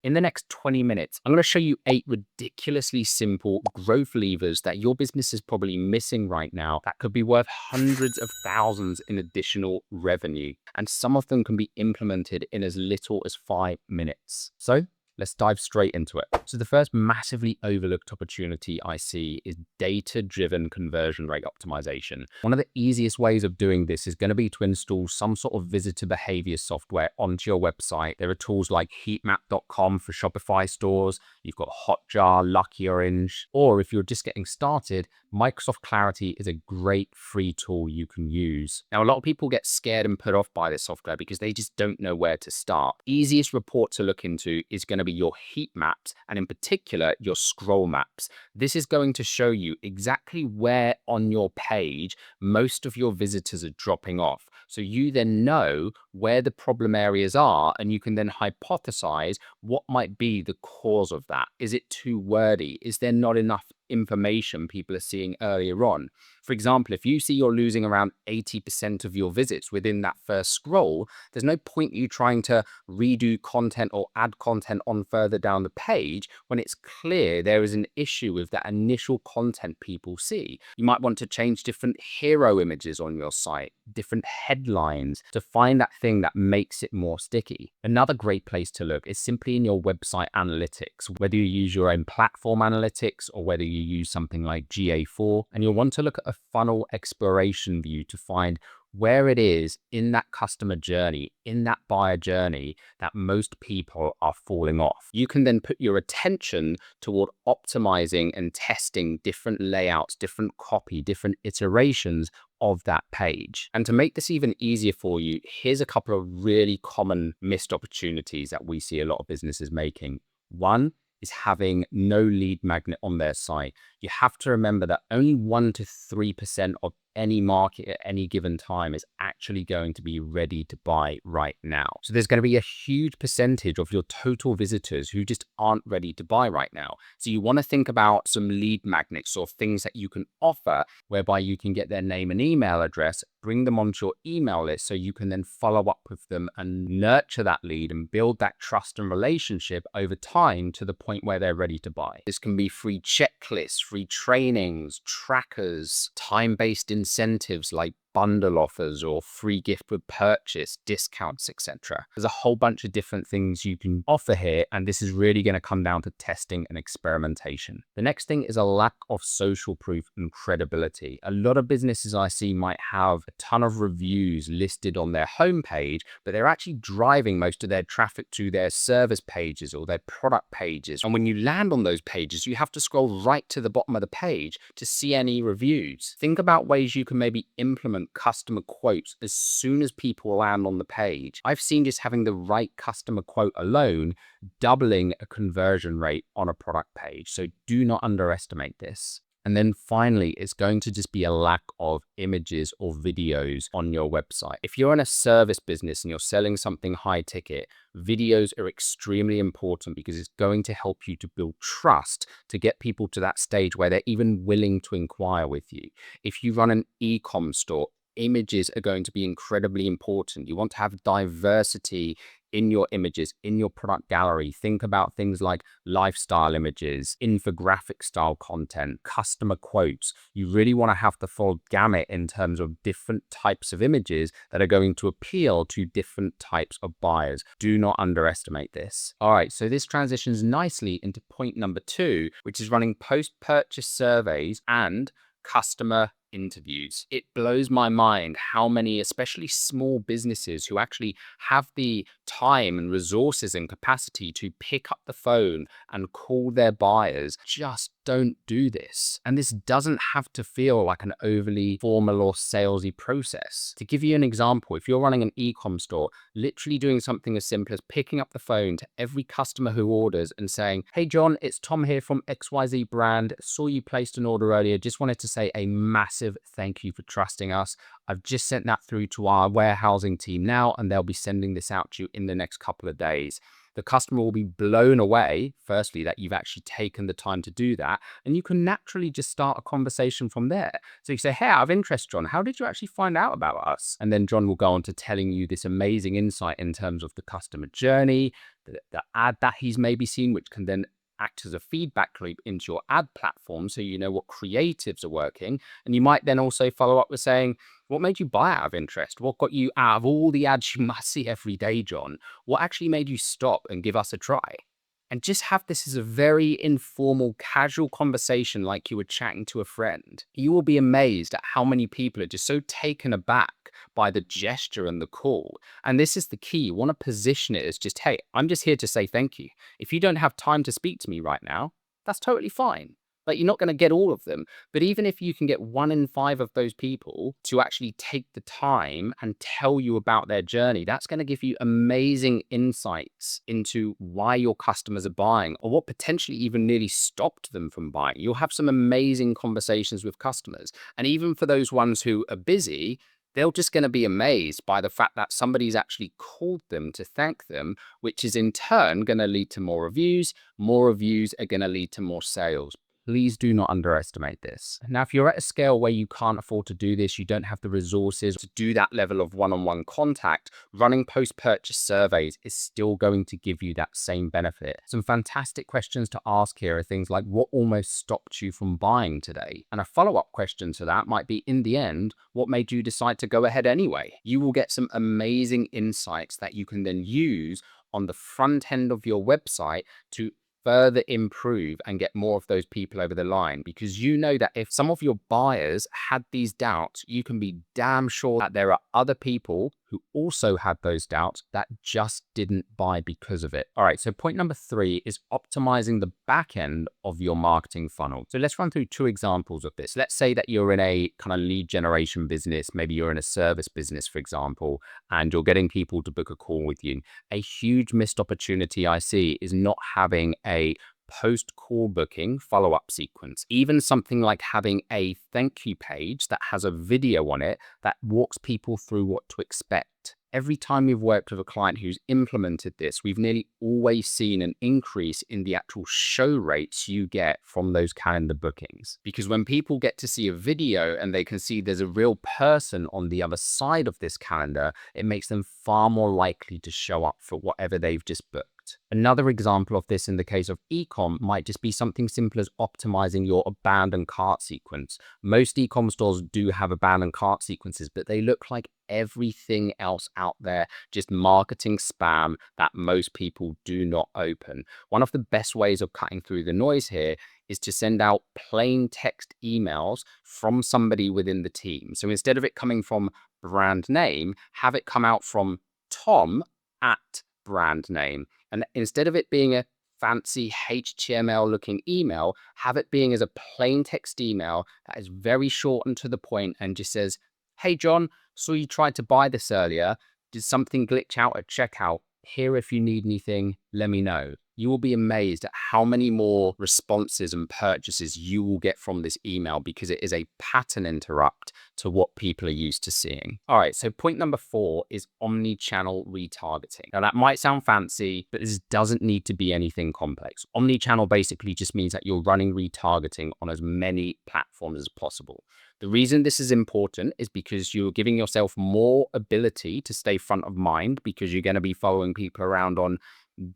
In the next 20 minutes, I'm going to show you 8 ridiculously simple growth levers that your business is probably missing right now that could be worth hundreds of thousands in additional revenue. And some of them can be implemented in as little as 5 minutes. So let's dive straight into it. So the first massively overlooked opportunity I see is data-driven conversion rate optimization. One of the easiest ways of doing this is going to be to install some sort of visitor behavior software onto your website. There are tools like heatmap.com for Shopify stores. You've got Hotjar, Lucky Orange, or if you're just getting started, Microsoft Clarity is a great free tool you can use. Now, a lot of people get scared and put off by this software because they just don't know where to start. Easiest report to look into is going to be your heat maps, and in particular, your scroll maps. This is going to show you exactly where on your page most of your visitors are dropping off. So you then know where the problem areas are, and you can then hypothesize what might be the cause of that. Is it too wordy? Is there not enough information people are seeing earlier on? For example, if you see you're losing around 80% of your visits within that first scroll, there's no point you trying to redo content or add content on further down the page when it's clear there is an issue with that initial content people see. You might want to change different hero images on your site, different headlines to find that thing that makes it more sticky. Another great place to look is simply in your website analytics, whether you use your own platform analytics or whether you use something like GA4, and you'll want to look at a funnel exploration view to find where it is in that customer journey, in that buyer journey, that most people are falling off. You can then put your attention toward optimizing and testing different layouts, different copy, different iterations of that page. And to make this even easier for you, here's a couple of really common missed opportunities that we see a lot of businesses making. One is having no lead magnet on their site. You have to remember that only 1 to 3% of any market at any given time is actually going to be ready to buy right now. So there's going to be a huge percentage of your total visitors who just aren't ready to buy right now. So you want to think about some lead magnets or things that you can offer whereby you can get their name and email address, bring them onto your email list so you can then follow up with them and nurture that lead and build that trust and relationship over time to the point where they're ready to buy. This can be free checklists, free trainings, trackers, time-based incentives like bundle offers or free gift with purchase, discounts, etc. There's a whole bunch of different things you can offer here, and this is really going to come down to testing and experimentation. The next thing is a lack of social proof and credibility. A lot of businesses I see might have a ton of reviews listed on their homepage, but they're actually driving most of their traffic to their service pages or their product pages. And when you land on those pages, you have to scroll right to the bottom of the page to see any reviews. Think about ways you can maybe implement customer quotes as soon as people land on the page. I've seen just having the right customer quote alone doubling a conversion rate on a product page. So do not underestimate this. And then finally, it's going to just be a lack of images or videos on your website. If you're in a service business and you're selling something high ticket, videos are extremely important because it's going to help you to build trust to get people to that stage where they're even willing to inquire with you. If you run an e-com store, images are going to be incredibly important. You want to have diversity in your images, in your product gallery. Think about things like lifestyle images, infographic style content, customer quotes. You really want to have the full gamut in terms of different types of images that are going to appeal to different types of buyers. Do not underestimate this. All right, so this transitions nicely into point number 2, which is running post-purchase surveys and customer interviews. It blows my mind how many, especially small businesses who actually have the time and resources and capacity to pick up the phone and call their buyers, just don't do this. And this doesn't have to feel like an overly formal or salesy process. To give you an example, if you're running an e-com store, literally doing something as simple as picking up the phone to every customer who orders and saying, "Hey John, it's Tom here from XYZ brand. Saw you placed an order earlier. Just wanted to say a massive thank you for trusting us. I've just sent that through to our warehousing team now, and they'll be sending this out to you in the next couple of days." The customer will be blown away, firstly, that you've actually taken the time to do that. And you can naturally just start a conversation from there. So you say, "Hey, out of interest, John, how did you actually find out about us?" And then John will go on to telling you this amazing insight in terms of the customer journey, the ad that he's maybe seen, which can then act as a feedback loop into your ad platform so you know what creatives are working. And you might then also follow up with saying, what made you buy out of interest? What got you out of all the ads you must see every day, John? What actually made you stop and give us a try? And just have this as a very informal, casual conversation like you were chatting to a friend. You will be amazed at how many people are just so taken aback by the gesture and the call. And this is the key. You want to position it as just, hey, I'm just here to say thank you. If you don't have time to speak to me right now, that's totally fine. Like, you're not going to get all of them. But even if you can get 1 in 5 of those people to actually take the time and tell you about their journey, that's going to give you amazing insights into why your customers are buying or what potentially even nearly stopped them from buying. You'll have some amazing conversations with customers. And even for those ones who are busy, they're just going to be amazed by the fact that somebody's actually called them to thank them, which is in turn going to lead to more reviews. More reviews are going to lead to more sales. Please do not underestimate this. Now, if you're at a scale where you can't afford to do this, you don't have the resources to do that level of one-on-one contact, running post-purchase surveys is still going to give you that same benefit. Some fantastic questions to ask here are things like, what almost stopped you from buying today? And a follow-up question to that might be, in the end, what made you decide to go ahead anyway? You will get some amazing insights that you can then use on the front end of your website to further improve and get more of those people over the line, because you know that if some of your buyers had these doubts, you can be damn sure that there are other people who also had those doubts that just didn't buy because of it. All right, so point number 3 is optimizing the back end of your marketing funnel. So let's run through 2 examples of this. Let's say that you're in a kind of lead generation business, maybe you're in a service business, for example, and you're getting people to book a call with you. A huge missed opportunity I see is not having a post-call booking follow-up sequence. Even something like having a thank you page that has a video on it that walks people through what to expect. Every time we've worked with a client who's implemented this, we've nearly always seen an increase in the actual show rates you get from those calendar bookings. Because when people get to see a video and they can see there's a real person on the other side of this calendar, it makes them far more likely to show up for whatever they've just booked. Another example of this in the case of e-com might just be something simple as optimizing your abandoned cart sequence. Most e-com stores do have abandoned cart sequences, but they look like everything else out there, just marketing spam that most people do not open. One of the best ways of cutting through the noise here is to send out plain text emails from somebody within the team. So instead of it coming from brand name, have it come out from Tom at brand name. And instead of it being a fancy HTML looking email, have it being as a plain text email that is very short and to the point and just says, hey, John, saw you tried to buy this earlier. Did something glitch out at checkout? Here, if you need anything, let me know. You will be amazed at how many more responses and purchases you will get from this email, because it is a pattern interrupt to what people are used to seeing. All right, so point number 4 is omni-channel retargeting. Now, that might sound fancy, but this doesn't need to be anything complex. Omni-channel basically just means that you're running retargeting on as many platforms as possible. The reason this is important is because you're giving yourself more ability to stay front of mind, because you're going to be following people around on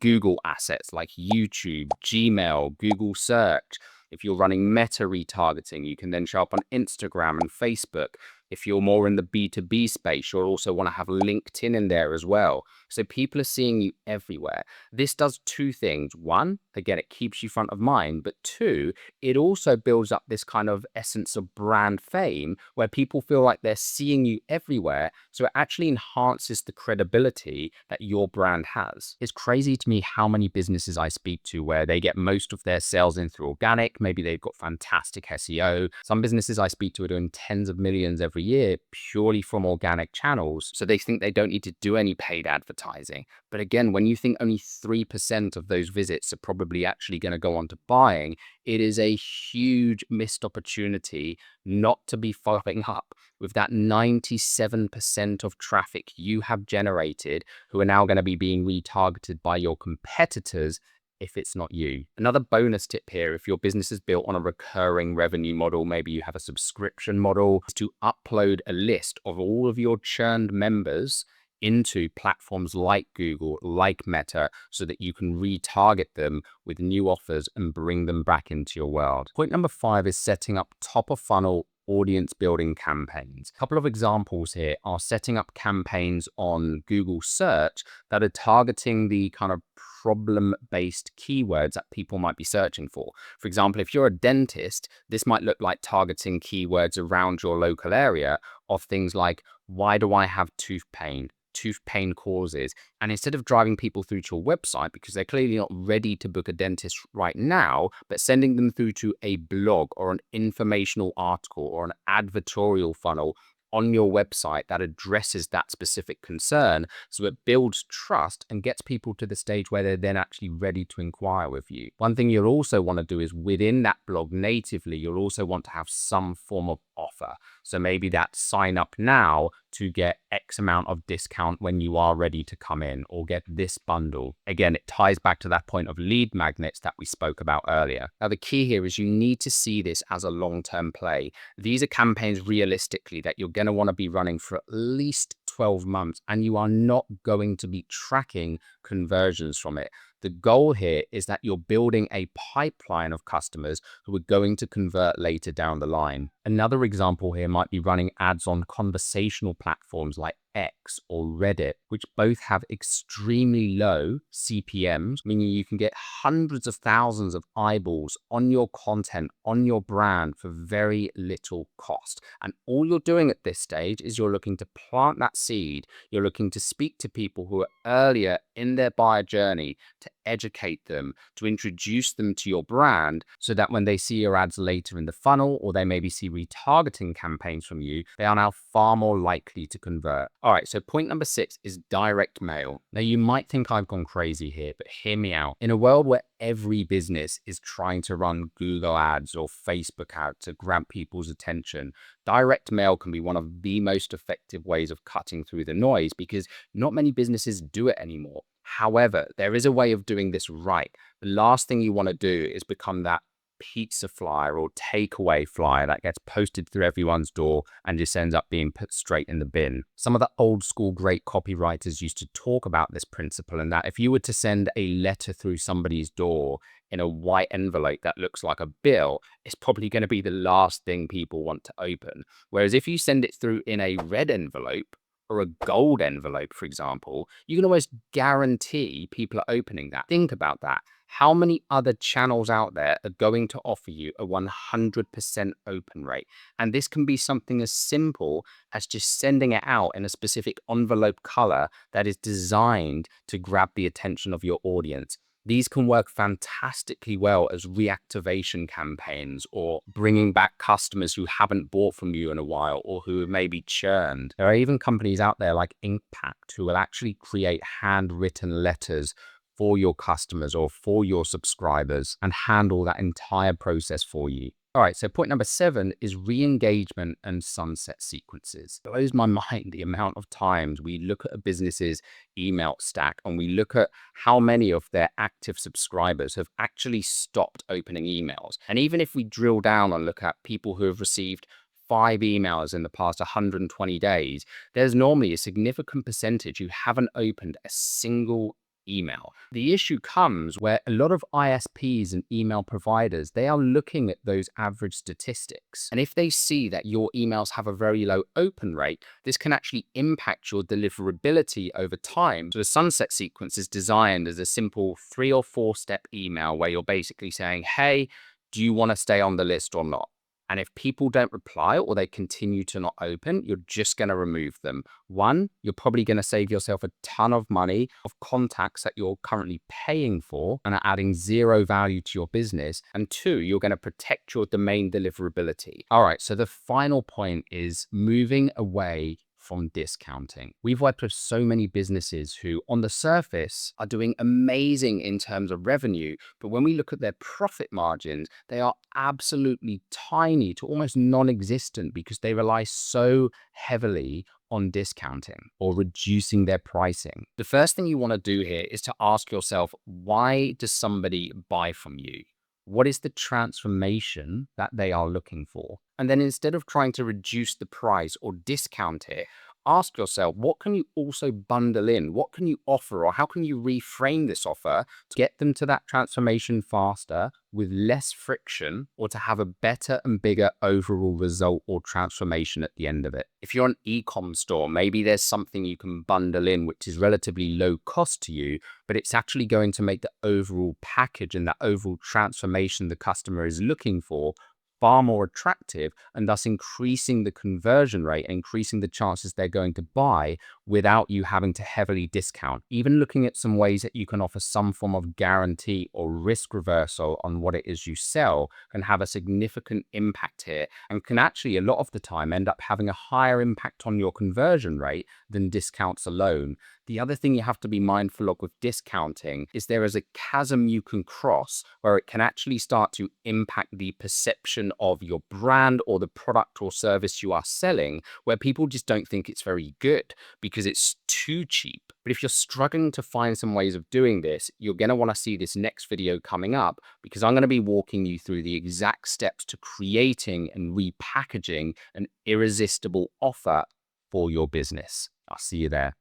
Google assets like YouTube, Gmail, Google search. If you're running meta retargeting, you can then show up on Instagram and Facebook. If you're more in the B2B space, you'll also want to have LinkedIn in there as well. So people are seeing you everywhere. This does 2 things. 1, again, it keeps you front of mind, but 2, it also builds up this kind of essence of brand fame where people feel like they're seeing you everywhere. So it actually enhances the credibility that your brand has. It's crazy to me how many businesses I speak to where they get most of their sales in through organic. Maybe they've got fantastic SEO. Some businesses I speak to are doing tens of millions every year purely from organic channels. So they think they don't need to do any paid advertising. But again, when you think only 3% of those visits are probably actually going to go on to buying, it is a huge missed opportunity not to be following up with that 97% of traffic you have generated who are now going to be being retargeted by your competitors if it's not you. Another bonus tip here, if your business is built on a recurring revenue model, maybe you have a subscription model, is to upload a list of all of your churned members into platforms like Google, like Meta, so that you can retarget them with new offers and bring them back into your world. Point number 5 is setting up top of funnel audience building campaigns. A couple of examples here are setting up campaigns on Google search that are targeting the kind of problem-based keywords that people might be searching for. For example, if you're a dentist, this might look like targeting keywords around your local area of things like, why do I have tooth pain? Tooth pain causes. And instead of driving people through to your website because they're clearly not ready to book a dentist right now, but sending them through to a blog or an informational article or an advertorial funnel on your website that addresses that specific concern, so it builds trust and gets people to the stage where they're then actually ready to inquire with you. One thing you'll also want to do is within that blog natively, you'll also want to have some form of offer. So maybe that sign up now to get X amount of discount when you are ready to come in, or get this bundle. Again, it ties back to that point of lead magnets that we spoke about earlier. Now, the key here is you need to see this as a long-term play. These are campaigns realistically that you're going to want to be running for at least 12 months, and you are not going to be tracking conversions from it. The goal here is that you're building a pipeline of customers who are going to convert later down the line. Another example here might be running ads on conversational platforms like X or Reddit, which both have extremely low CPMs, meaning you can get hundreds of thousands of eyeballs on your content, on your brand for very little cost. And all you're doing at this stage is you're looking to plant that seed. You're looking to speak to people who are earlier in their buyer journey, to educate them, to introduce them to your brand, so that when they see your ads later in the funnel, or they maybe see retargeting campaigns from you, they are now far more likely to convert. All right, so point number 6 is direct mail. Now, you might think I've gone crazy here, but hear me out. In a world where every business is trying to run Google ads or Facebook ads to grab people's attention, direct mail can be one of the most effective ways of cutting through the noise, because not many businesses do it anymore. However, there is a way of doing this right. The last thing you want to do is become that pizza flyer or takeaway flyer that gets posted through everyone's door and just ends up being put straight in the bin. Some of the old school great copywriters used to talk about this principle, and that if you were to send a letter through somebody's door in a white envelope that looks like a bill, it's probably going to be the last thing people want to open. Whereas if you send it through in a red envelope or a gold envelope, for example, you can almost guarantee people are opening that. Think about that. How many other channels out there are going to offer you a 100% open rate? And this can be something as simple as just sending it out in a specific envelope color that is designed to grab the attention of your audience. These can work fantastically well as reactivation campaigns, or bringing back customers who haven't bought from you in a while, or who have maybe churned. There are even companies out there like Impact who will actually create handwritten letters for your customers or for your subscribers and handle that entire process for you. All right, so point number 7 is re-engagement and sunset sequences. It blows my mind the amount of times we look at a business's email stack and we look at how many of their active subscribers have actually stopped opening emails. And even if we drill down and look at people who have received 5 emails in the past 120 days, there's normally a significant percentage who haven't opened a single email. The issue comes where a lot of ISPs and email providers, they are looking at those average statistics. And if they see that your emails have a very low open rate, this can actually impact your deliverability over time. So the sunset sequence is designed as a simple 3 or 4 step email where you're basically saying, hey, do you want to stay on the list or not? And if people don't reply or they continue to not open, you're just going to remove them. 1, you're probably going to save yourself a ton of money of contacts that you're currently paying for and are adding 0 value to your business. And 2, you're going to protect your domain deliverability. All right, so the final point is moving away from discounting. We've worked with so many businesses who on the surface are doing amazing in terms of revenue, but when we look at their profit margins, they are absolutely tiny to almost non-existent because they rely so heavily on discounting or reducing their pricing. The first thing you want to do here is to ask yourself, why does somebody buy from you? What is the transformation that they are looking for? And then instead of trying to reduce the price or discount it, ask yourself, what can you also bundle in? What can you offer, or how can you reframe this offer to get them to that transformation faster with less friction, or to have a better and bigger overall result or transformation at the end of it? If you're an e-com store, maybe there's something you can bundle in which is relatively low cost to you, but it's actually going to make the overall package and that overall transformation the customer is looking for far more attractive, and thus increasing the conversion rate, increasing the chances they're going to buy without you having to heavily discount. Even looking at some ways that you can offer some form of guarantee or risk reversal on what it is you sell can have a significant impact here, and can actually a lot of the time end up having a higher impact on your conversion rate than discounts alone. The other thing you have to be mindful of with discounting is there is a chasm you can cross where it can actually start to impact the perception of your brand or the product or service you are selling, where people just don't think it's very good because it's too cheap. But if you're struggling to find some ways of doing this, you're going to want to see this next video coming up, because I'm going to be walking you through the exact steps to creating and repackaging an irresistible offer for your business. I'll see you there.